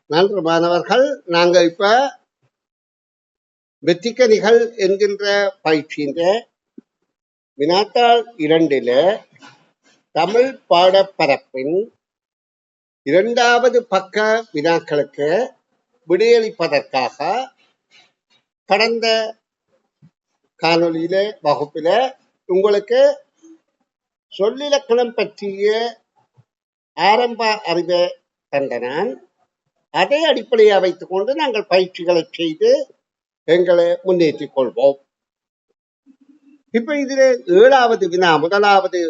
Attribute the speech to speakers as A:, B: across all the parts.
A: நன்று மாணவர்கள், நாங்க இப்ப வெற்றிக்கனிகள் என்கின்ற பயிற்சியின் வினாத்தாள் 2ல தமிழ் பாடப்பரப்பின் 2வது பக்க வினாக்களுக்கு விடையளிப்பதற்காக கடந்த காணொலியில வகுப்பில உங்களுக்கு சொல்லிலக்கணம் பற்றிய ஆரம்ப அறிவை தந்தனான். அதை அடிப்படையாக வைத்துக் கொண்டு நாங்கள் பயிற்சிகளை செய்து எங்களை முன்னேற்றிக் கொள்வோம். இப்ப இதுல 7வது வினா, முதலாவது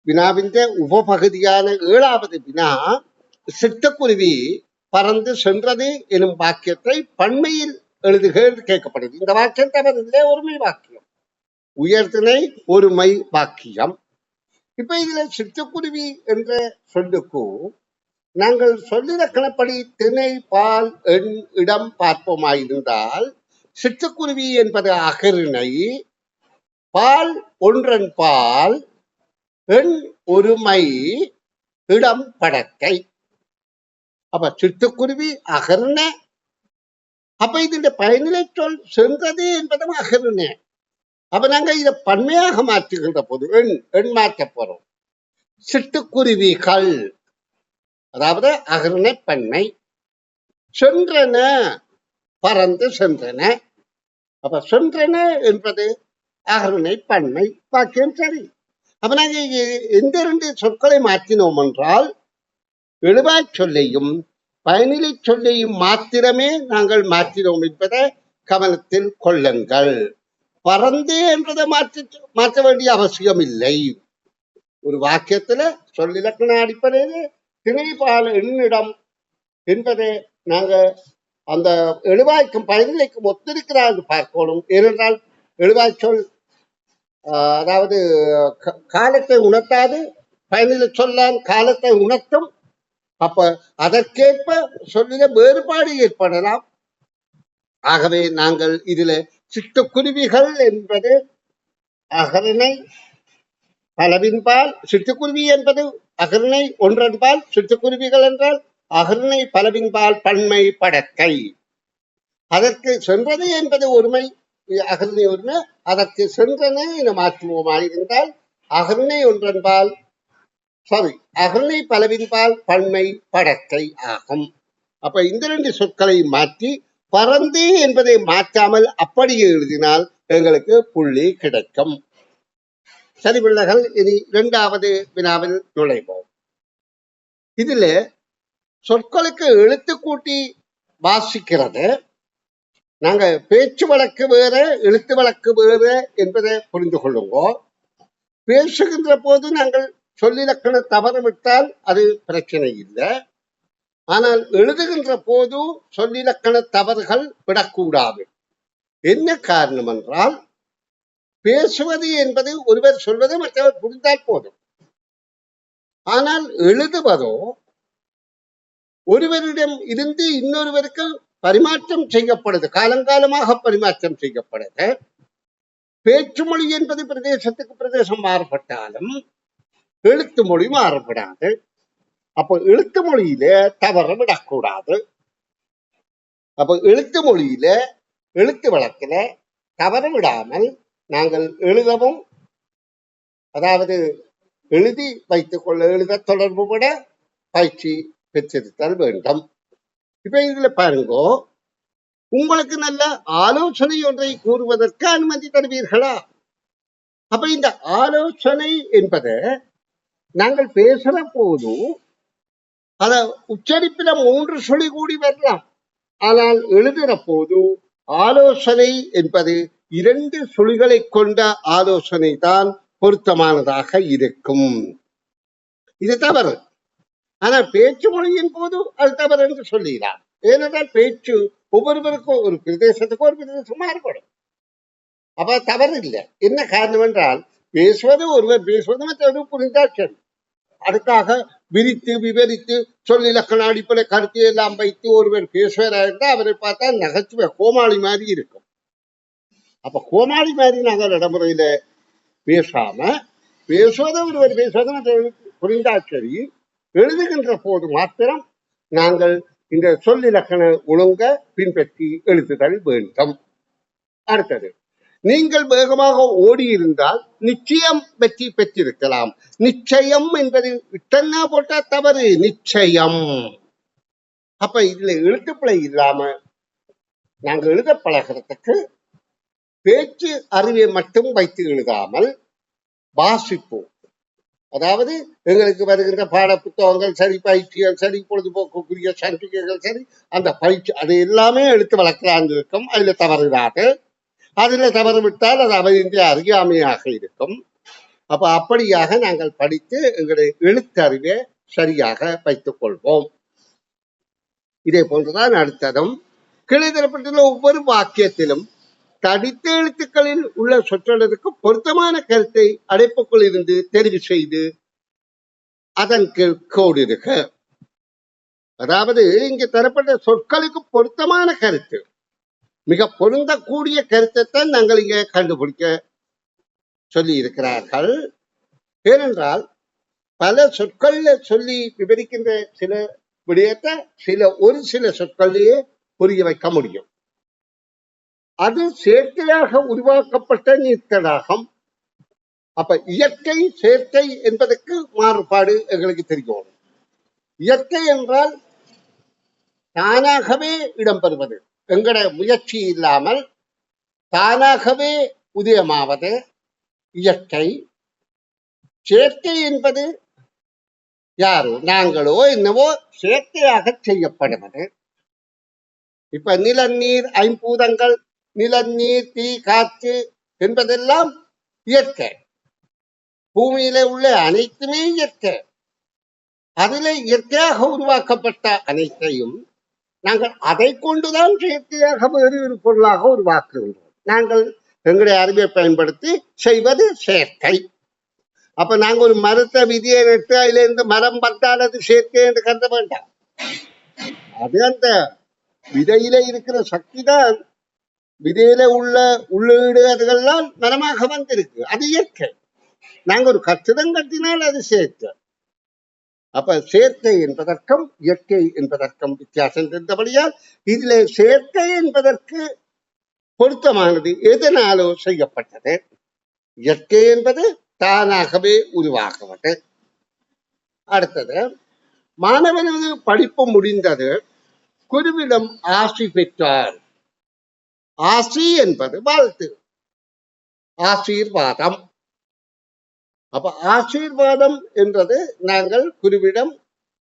A: வினாவின் உபபகுதியான 7வது வினா, சிட்டுக்குருவி பறந்து சென்றது எனும் வாக்கியத்தை பன்மையில் எழுதுக கேட்கப்படுது. இந்த வாக்கியம் தவறில்லை, ஒருமை வாக்கியம், உயர்திணை ஒருமை வாக்கியம். இப்ப இதுல சிட்டுக்குருவி என்ற சொல்லுக்கு நாங்கள் சொல்லிலக்கணப்படி திணை பால் எண் இடம் பார்ப்போமாயிருந்தால், சிட்டுக்குருவி என்பது அகரிணை, பால் ஒன்றன் பால், எண் ஒருமை, இடம் படக்கை. அப்ப சிட்டுக்குருவி அகரிணை. அப்ப இது பயனிலை சொல் சென்றது என்பதும் அகரிணை. அப்ப நாங்க இதை பன்மையாக மாற்றுகின்ற போது எண் மாற்ற போறோம். சிட்டுக்குருவிகள், அதாவது அகரிணை பன்மை. சென்றன, பறந்து சென்றன. அப்ப சென்றன என்பது அகரிணை பன்மை வாக்கியம். சரி, அப்ப நாங்க எந்த 2 சொற்களை மாற்றினோம் என்றால், எழுவாய் சொல்லையும் பயனிலை சொல்லையும் மாத்திரமே நாங்கள் மாற்றினோம் என்பதை கவனத்தில் கொள்ளுங்கள். பறந்து என்பதை மாற்ற வேண்டிய அவசியம் இல்லை. ஒரு வாக்கியத்துல சொல்லிலக்கண அடிப்படையில் திணைபால எண்ணிடம் என்பதை நாங்க அந்த எழுவாய்க்கும் பயனிலைக்கும் ஒத்திருக்கிறார் என்று பார்க்கணும். ஏனென்றால் எழுவாய் சொல் அதாவது காலத்தை உணர்த்தாது, பயனிலை சொல்லான் காலத்தை உணர்த்தும். அப்ப அதற்கேற்ப சொல்லில வேறுபாடு ஏற்படலாம். ஆகவே நாங்கள் இதுல சிட்டுக்குருவிகள் என்பது அகரிணை பலவின்பால், சிட்டுக்குருவி என்பது அகரிணை ஒன்றன்பால், சிட்டுக்குருவிகள் என்றால் அகரிணை பலவின்பால் பன்மை படக்கை. அதற்கு சென்றது என்பது ஒருமை, அகரிணை ஒருமை. அதற்கு சென்றன என மாற்றுவோமாயிருந்தால் அகரிணை ஒன்றன்பால் அகரிணை பலவின்பால் பன்மை படக்கை ஆகும். அப்ப இந்த 2 சொற்களை மாற்றி பறந்து என்பதை மாற்றாமல் அப்படியே எழுதினால் எங்களுக்கு புள்ளி கிடைக்கும். சரி பிள்ளைகள், இனி 2வது வினாவில் நுழைவோம். இதுல சொற்களுக்கு எழுத்து கூட்டி வாசிக்கிறது. நாங்க பேச்சு வழக்கு வேற, எழுத்து வழக்கு வேற என்பதை புரிந்து கொள்ளுங்க. பேசுகின்ற போது நாங்கள் சொல்லிலக்கண தவறு விட்டால் அது பிரச்சனை இல்லை. ஆனால் எழுதுகின்ற போது சொல்லிலக்கண தவறுகள் விடக்கூடாது. என்ன காரணம் என்றால், பேசுவது என்பது ஒருவர் சொல்வதை மற்றவர் புரிந்தால் போதும். ஆனால் எழுதுவதோ ஒருவரிடம் இருந்து இன்னொருவருக்கு பரிமாற்றம் செய்யப்படுது, காலங்காலமாக பரிமாற்றம் செய்யப்படுது. பேச்சு மொழி என்பது பிரதேசத்துக்கு பிரதேசம் மாறுபட்டாலும் எழுத்து மொழி மாறுபடாது. அப்போ எழுத்து மொழியில தவறு விடக்கூடாது. அப்போ எழுத்து மொழியில எழுத்து வழக்கில தவறு விடாமல் நாங்கள் எழுதவும், அதாவது எழுதி வைத்துக் கொள்ள எழுத தொடர்புபட பயிற்சி பெற்றிருத்தல் வேண்டும். இப்ப இதுல பாருங்க, உங்களுக்கு நல்ல ஆலோசனை ஒன்றை கூறுவதற்கு அனுமதி தருவீர்களா? அப்ப இந்த ஆலோசனை என்பது நாங்கள் பேசுற போது அத உச்சரிப்பில 3 சுழி கூடி வரலாம். ஆனால் எழுதுகிற போது ஆலோசனை என்பது 2 சுழிகளை கொண்ட ஆலோசனை தான் பொருத்தமானதாக இருக்கும். இது தவறு. ஆனால் பேச்சு மொழியின் போது அது தவறு என்று சொல்லுகிறார். ஏனென்றால் பேச்சு ஒவ்வொருவருக்கும் ஒரு பிரதேசத்துக்கும் ஒரு பிரதேசம் மாறுபடும். அப்ப தவறு இல்லை. என்ன காரணம் என்றால், பேசுவது ஒருவர் பேசுவது மற்றொரு புரிந்தால் சரி. அதுக்காக விரித்து விவரித்து சொல்லிலக்கண அடிப்படை கருத்து எல்லாம் வைத்து ஒருவர் பேசுவார், அவரை பார்த்தா நகைச்சுவை கோமாளி மாதிரி இருக்கும். அப்ப கோமாளி மாதிரி நாங்கள் நடைமுறையில பேசாம, பேசுவதை ஒருவர் பேசுவதை மற்றவர்களுக்கு புரிந்தால் சரி. எழுதுகின்ற போது மாத்திரம் நாங்கள் இந்த சொல்லிலக்கண ஒழுங்க பின்பற்றி எழுதுதல் வேண்டும். அடுத்தது, நீங்கள் வேகமாக ஓடி இருந்தால் நிச்சயம் வெற்றி பெற்றிருக்கலாம். நிச்சயம் என்பது இட்டன்னா போட்டா தவறு, நிச்சயம். அப்ப இதுல எழுத்துப்பிழை இல்லாம நாங்க எழுத பழகிறதுக்கு பேச்சு அறிவை மட்டும் வைத்து எழுதாமல் வாசிப்போம். அதாவது எங்களுக்கு வருகின்ற பாட புத்தகங்கள் சரி, பயிற்சிகள் சரி, பொழுதுபோக்குக்குரிய சஞ்சிகைகள் சரி, அந்த பயிற்சி அது எல்லாமே எழுத்து வளர்க்கலான் இருக்கும். அதுல தவறுகிறாது. அதுல தவறு விட்டால் அது அவரின்றி அறியாமையாக இருக்கும். அப்ப அப்படியாக நாங்கள் படித்து எங்களுடைய எழுத்தறிவை சரியாக வைத்துக் கொள்வோம். இதே போன்றுதான் அடுத்ததும் கீழே தரப்பட்டுள்ள ஒவ்வொரு வாக்கியத்திலும் தடித்த எழுத்துக்களில் உள்ள சொற்றொடருக்கு பொருத்தமான கருத்தை அடைப்புக்குள் இருந்து தெரிவு செய்து அதன் கோடிருக்க. அதாவது இங்கு தரப்பட்ட சொற்களுக்கு பொருத்தமான கருத்து, மிக பொருந்தக்கூடிய கருத்தை தான் நாங்கள் இங்க கண்டுபிடிக்க சொல்லி இருக்கிறார்கள். ஏனென்றால் பல சொற்கள்ல சொல்லி விவரிக்கின்ற சில விடயத்தை ஒரு சில சொற்களிலேயே புரிய வைக்க முடியும். அது செயற்கையாக உருவாக்கப்பட்ட நீர்த்தடாகம். அப்ப இயற்கை செயற்கை என்பதற்கு மாறுபாடு எங்களுக்கு தெரியும். இயற்கை என்றால் தானாகவே இடம்பெறுவது, எங்கட முயற்சி இல்லாமல் தானாகவே உதயமாவது இயற்கை. செயற்கை என்பது யாரோ நாங்களோ என்னவோ செயற்கையாக செய்யப்படுவது. இப்ப நிலநீர் ஐம்பூதங்கள், நிலநீர் தீ காற்று என்பதெல்லாம் இயற்கை. பூமியில உள்ள அனைத்துமே இயற்கை. அதில இயற்கையாக உருவாக்கப்பட்ட அனைத்தையும் நாங்கள் அதை கொண்டுதான் செயற்கையாக வேறு ஒரு பொருளாக உருவாக்குகின்றோம். நாங்கள் எங்களுடைய அறிவை பயன்படுத்தி செய்வது செயற்கை. அப்ப நாங்க ஒரு மரத்தை விதியை நட்டு அதுல இருந்து மரம் பட்டால் அது செயற்கை என்று கருத வேண்டாம். அது அந்த விதையில இருக்கிற சக்தி தான் விதையில உள்ள உள்ளீடு அதுகள்லாம் மரமாக வந்திருக்கு. அது இயற்கை. நாங்க ஒரு கட்டிடம் கட்டினால் அது செயற்கை. அப்ப செயற்கை என்பதற்கும் இயற்கை என்பதற்கும் வித்தியாசம் தெரிந்தபடியால் இதுல செயற்கை என்பதற்கு பொருத்தமானது எதனாலோ செய்யப்பட்டது. இயற்கை என்பது தானாகவே உருவாகப்பட்டது. அடுத்தது, மாணவனது படிப்பு முடிந்தது, குருவிடம் ஆசி பெற்றார். ஆசி என்பது வாழ்த்து, ஆசீர்வாதம். அப்ப ஆசீர்வாதம் என்றது நாங்கள் குருவிடம்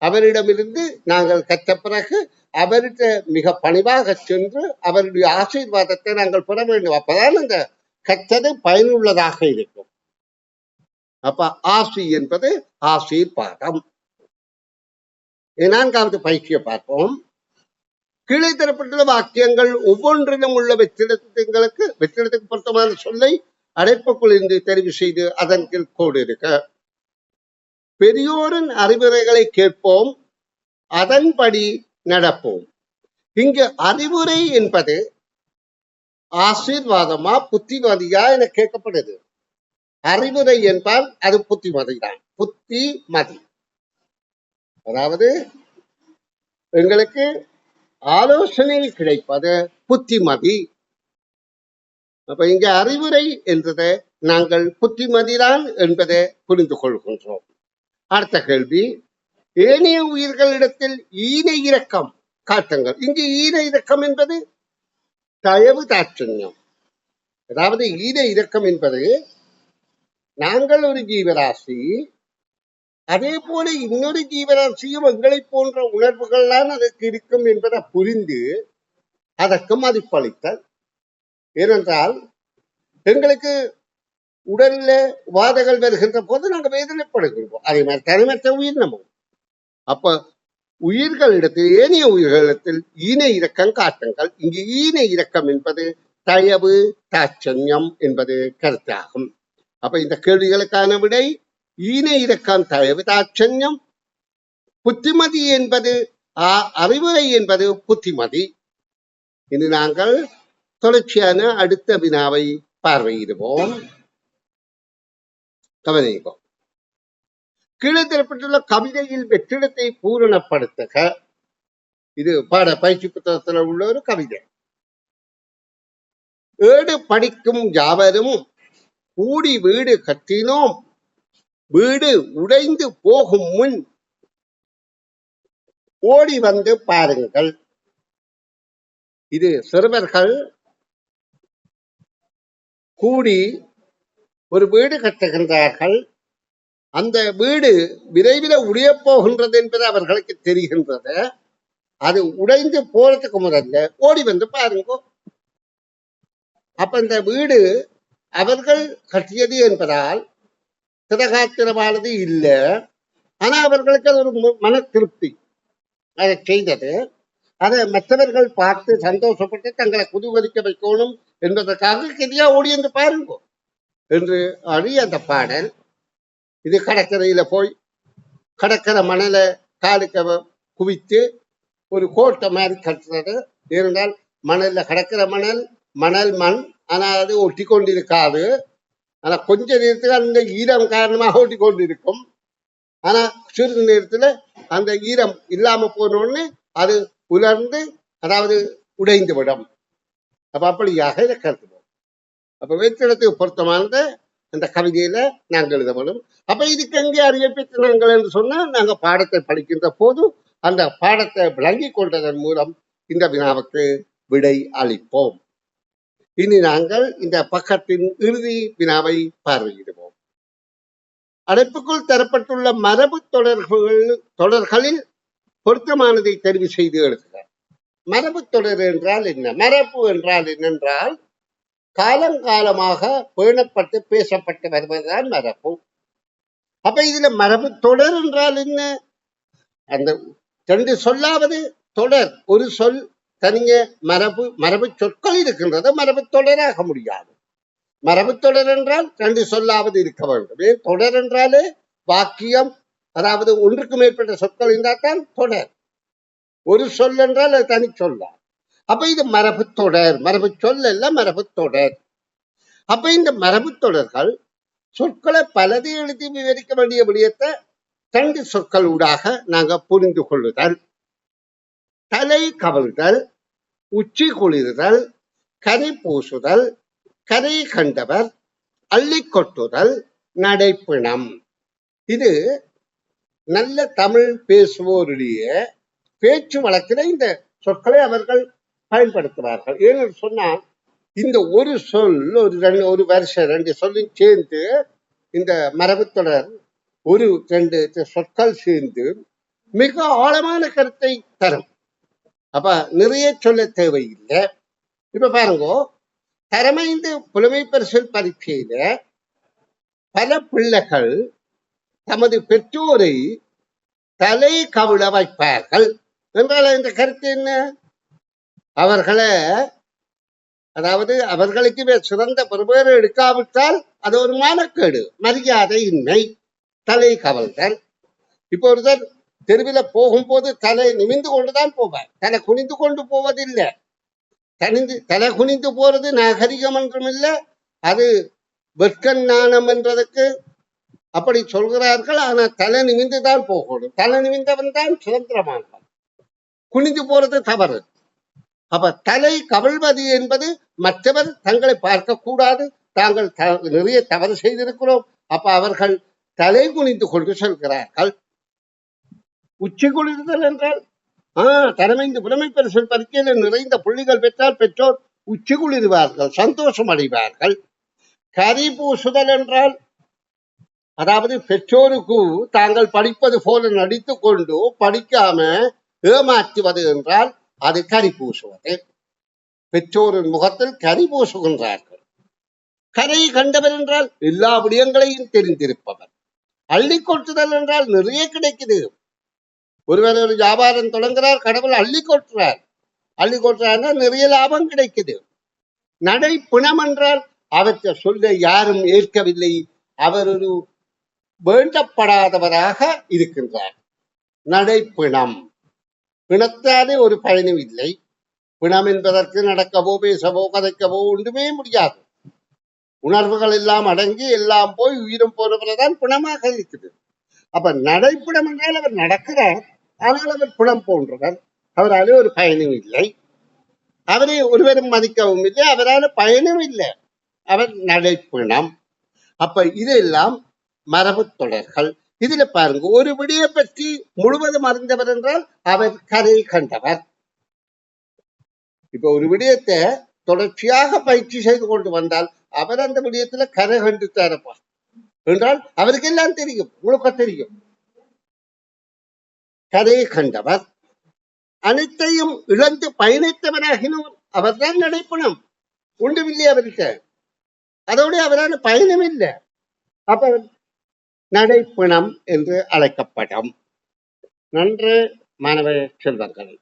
A: அவரிடமிருந்து நாங்கள் கற்ற பிறகு அவர்கிட்ட மிக பணிவாக சென்று அவருடைய ஆசீர்வாதத்தை நாங்கள் பெற வேண்டும். அப்பதான் அந்த கற்றது பயனுள்ளதாக இருக்கும். அப்ப ஆசி என்பது ஆசீர்வாதம். நான்காவது பயிற்சியை பார்ப்போம். கீழே தரப்பட்டுள்ள வாக்கியங்கள் ஒவ்வொன்றிலும் உள்ள வெற்றிடத்துக்கு பொருத்தமான சொல்லை அடைப்புக்குள் இருந்து தெரிவு செய்து அதன் கீழ் கோடு இருக்க. பெரியோரின் அறிவுரைகளை கேட்போம், அதன்படி நடப்போம். இங்கு அறிவுரை என்பது ஆசீர்வாதமா புத்திமதியா என கேட்கப்படுது. அறிவுரை என்பால் அது புத்திமதிதான். புத்திமதி அதாவது எங்களுக்கு ஆலோசனை கிடைப்பது புத்திமதி. அப்ப இங்க அறிவுரை என்றதை நாங்கள் புத்திமதிதான் என்பதை புரிந்து கொள்கின்றோம். அடுத்த கேள்வி, ஏனைய உயிர்களிடத்தில் ஈன இரக்கம் காட்டுங்கள். இங்கு ஈன இரக்கம் என்பது தயவு தாட்சண்யம். அதாவது ஈன இரக்கம் என்பது நாங்கள் ஒரு ஜீவராசி, அதே போல இன்னொரு ஜீவராசியும் எங்களை போன்ற உணர்வுகள்லாம் அதற்கு இருக்கும் என்பதை புரிந்து அதற்கு மதிப்பளித்தல். ஏனென்றால் எங்களுக்கு உடல்ல வாதங்கள் வருகின்ற போது நாங்கள் வேதனைப்படுகின்றோம். அதே மாதிரி தனிமற்ற உயிரினமும். அப்ப உயிர்களிடத்தில் ஏனைய உயிர்களிடத்தில் ஈன இரக்கம் காட்டுங்கள். இங்கு ஈன இரக்கம் என்பது தயவு தாட்சண்யம் என்பது கருத்தாகும். அப்ப இந்த கேள்விகளுக்கான விடை ஈன இரக்கம் தயவு தாட்சண்யம், புத்திமதி என்பது அறிவுரை என்பது புத்திமதி. இனி நாங்கள் தொடர்ச்சியான அடுத்த வினாவை பார்வையிடுவோம். கவனிப்போம். கீழே தரப்பட்டுள்ள கவிதையில் வெற்றிடத்தை பூரணப்படுத்துக. இது பாட பயிற்சி புத்தகத்துல உள்ள ஒரு கவிதை. ஏடு படிக்கும் யாவரும் கூடி வீடு கட்டினோம், வீடு உடைந்து போகும் முன் ஓடி வந்து பாருங்கள். இது சிறுவர்கள் கூடி ஒரு வீடு கட்டுகின்றார்கள். அந்த வீடு விரைவில் உடைய போகின்றது என்பது அவர்களுக்கு தெரிகின்றது. அது உடைந்து போறதுக்கு முதல்ல ஓடி வந்து பாருங்க. அப்ப இந்த வீடு அவர்கள் கட்டியது என்பதால் திரகாத்திரமானது இல்லை. ஆனா அவர்களுக்கு அது ஒரு மன திருப்தி. அதை செய்தது அதை மற்றவர்கள் பார்த்து சந்தோஷப்பட்டு தங்களை குதூகலிக்க வைக்கணும் என்பதற்காக கெதியா ஓடி என்று பாருங்க என்று அழி அந்த பாடல். இது கடற்கரையில போய் கடற்கரை மணலை காலுக்க குவித்து ஒரு கோட்டை மாதிரி கட்டுறது. ஏனென்றால் மணல்ல கடற்கரை மணல் மண், ஆனால் அது ஒட்டி கொண்டிருக்காது. ஆனா கொஞ்ச நேரத்துல அந்த ஈரம் காரணமாக ஒட்டி கொண்டிருக்கும். ஆனா சிறிது நேரத்துல அந்த ஈரம் இல்லாம போனோன்னு அது உலர்ந்து, அதாவது உடைந்து விடும். அப்ப அப்படியாக இதை கருத்துவோம். அப்ப வெற்றிடத்துக்கு பொருத்தமானத அந்த கவிதையில நாங்கள் எழுத வேண்டும். அப்ப இதுக்கு எங்கே அறிவை பெற்று நாங்கள் என்று சொன்னா, நாங்க பாடத்தை படிக்கின்ற போது அந்த பாடத்தை விளங்கி கொண்டதன் மூலம் இந்த வினாவுக்கு விடை அளிப்போம். இனி நாங்கள் இந்த பக்கத்தின் இறுதி வினாவை பார்வையிடுவோம். அடைப்புக்குள் தரப்பட்டுள்ள மரபு தொடர்களில் பொருத்தமானதை தெரிவு செய்து எழுதுகிறார். மரபு தொடர் என்றால் என்ன? மரபு என்றால் என்னென்றால் காலங்காலமாக பேணப்பட்டு பேசப்பட்டு வருவதுதான் மரபு. அப்ப இதுல மரபு தொடர் என்றால் என்ன? அந்த ரெண்டு சொல்லாவது தொடர். ஒரு சொல் தனிய மரபு சொற்கள் இருக்கின்றது, மரபு தொடராக முடியாது. மரபு தொடர் என்றால் ரெண்டு சொல்லாவது இருக்க வேண்டும். தொடர் என்றாலே வாக்கியம், அதாவது ஒன்றுக்கு மேற்பட்ட சொற்கள் இருந்தால் தான் தொடர். ஒரு சொல் என்றால் அது தனி சொல்லா. அப்ப இது மரபு தொடர், மரபு சொல் அல்ல, மரபு தொடர். அப்ப இந்த மரபு தொடர்கள் சொற்களை பலது எழுதி விவரிக்க வேண்டிய விடயத்தை ரெண்டு சொற்கள் ஊடாக நாங்க புரிந்து கொள்ளுதல். தலை கவிழ்தல், உச்சி குளிர்தல், கரை பூசுதல், கரை கண்டவர், அள்ளி கொட்டுதல், நடைப்பிணம். இது நல்ல தமிழ் பேசுவோருடைய பேச்சு வழக்கில் இந்த சொற்களை அவர்கள் பயன்படுத்துவார்கள். ஏன்னு சொன்னால், இந்த ஒரு சொல் ஒரு வருஷம் ரெண்டு சொல்லும் சேர்ந்து இந்த மரபு தொடர் ஒரு ரெண்டு சொற்கள் சேர்ந்து மிக ஆழமான கருத்தை தரும். அப்ப நிறைய சொல்ல தேவையில்லை. இப்ப பாருங்க, தரமைந்து புலமை பரிசில் பரீட்சையில பல பிள்ளைகள் தமது பெற்றோரை தலை கவிழ வைப்பார்கள் என்றால் இந்த கருத்து என்ன? அவர்களை, அதாவது அவர்களுக்கு சிறந்த பெறுபேறு எடுக்காவிட்டால் அது ஒரு மானக்கேடு, மரியாதை இன்மை, தலை கவிழ்தல். இப்போ ஒருத்தர் தெருவில போகும்போது தலை நிமிந்து கொண்டுதான் போவார், தலை குனிந்து கொண்டு போவதில்லை. தலை குனிந்து போறது நாகரிகம் என்றும் இல்லை, அது வெட்கன் நாணம் என்றதுக்கு அப்படி சொல்கிறார்கள். ஆனா தலை நிமிந்துதான் போகணும். தலை நிமிந்தவன் தான் சுதந்திரமானவன். குனிந்து போறது தவறு. அப்ப தலை கவிழ்வது என்பது மற்றவர் தங்களை பார்க்க கூடாது, தாங்கள் நிறைய தவறு செய்திருக்கிறோம், அப்ப அவர்கள் தலை குனிந்து கொண்டு செல்கிறார்கள். உச்சி குளிர்தல் என்றால் தலைமைந்து புலமை பரிசில் பரீட்சையில நிறைந்த புள்ளிகள் பெற்றால் பெற்றோர் உச்சி குளிர்வார்கள், சந்தோஷம் அடைவார்கள். கரி பூசுதல் என்றால், அதாவது பெற்றோருக்கு தாங்கள் படிப்பது போல நடித்து கொண்டு படிக்காம ஏமாற்றுவது என்றால் அது கரி பூசுவது. பெற்றோரின் முகத்தில் கரி பூசுகின்றார்கள். கரை கண்டவர் என்றால் எல்லா விடயங்களையும் தெரிந்திருப்பவர். அள்ளி கொட்டுதல் என்றால் நிறைய கிடைக்குது. ஒருவர் ஒரு வியாபாரம் தொடங்குறார், கடவுள் அள்ளி கொட்டுறார். அள்ளி கொட்டுறாருன்னா நிறைய லாபம் கிடைக்குது. நடை பிணம் என்றால் அவற்றை சொல்ல யாரும் ஏற்கவில்லை, அவர் ஒரு வேண்டப்படாதவராக இருக்கின்றார். நடை பிணம். பிணத்தாலே ஒரு பயனும் இல்லை. பிணம் என்பதற்கு நடக்கவோ பேசவோ கதைக்கவோ ஒன்றுமே முடியாது. உணர்வுகள் எல்லாம் அடங்கி எல்லாம் போய் உயிரும் போனவர்தான் பிணமாக இருக்குது. அப்ப நடைப்பிணம் என்றால் அவர் நடக்கிறார், ஆனால் அவர் பிணம் போன்றவர். அவரால் ஒரு பயனும் இல்லை, அவரை ஒருவரும் மதிக்கவும் இல்லை, அவரால் பயனும் இல்லை, அவர் நடைப்பிணம். அப்ப இதெல்லாம் மரபு தொடர்கள். இதுல பாருங்க, ஒரு விடிய பற்றி முழுவதும் அறிந்தவர் என்றால் அவர் கரை கண்டவர். இப்ப ஒரு விடயத்தை தொடர்ச்சியாக பயிற்சி செய்து கொண்டு வந்தால் அவர் அந்த விடயத்துல கரை கண்டு தரப்பார் என்றால் அவருக்கு எல்லாம் தெரியும், முழுக்க தெரியும். கரை கண்டவர். அனைத்தையும் இழந்து பயணித்தவராகினோர் அவர்தான் நடைப்பணம். ஒன்றுமில்லை அவருக்கு, அதோடு அவரால் பயணம் இல்லை. அப்ப நடைப்பணம் என்று அழைக்கப்படும். நன்று மாணவ செல்வங்கள்.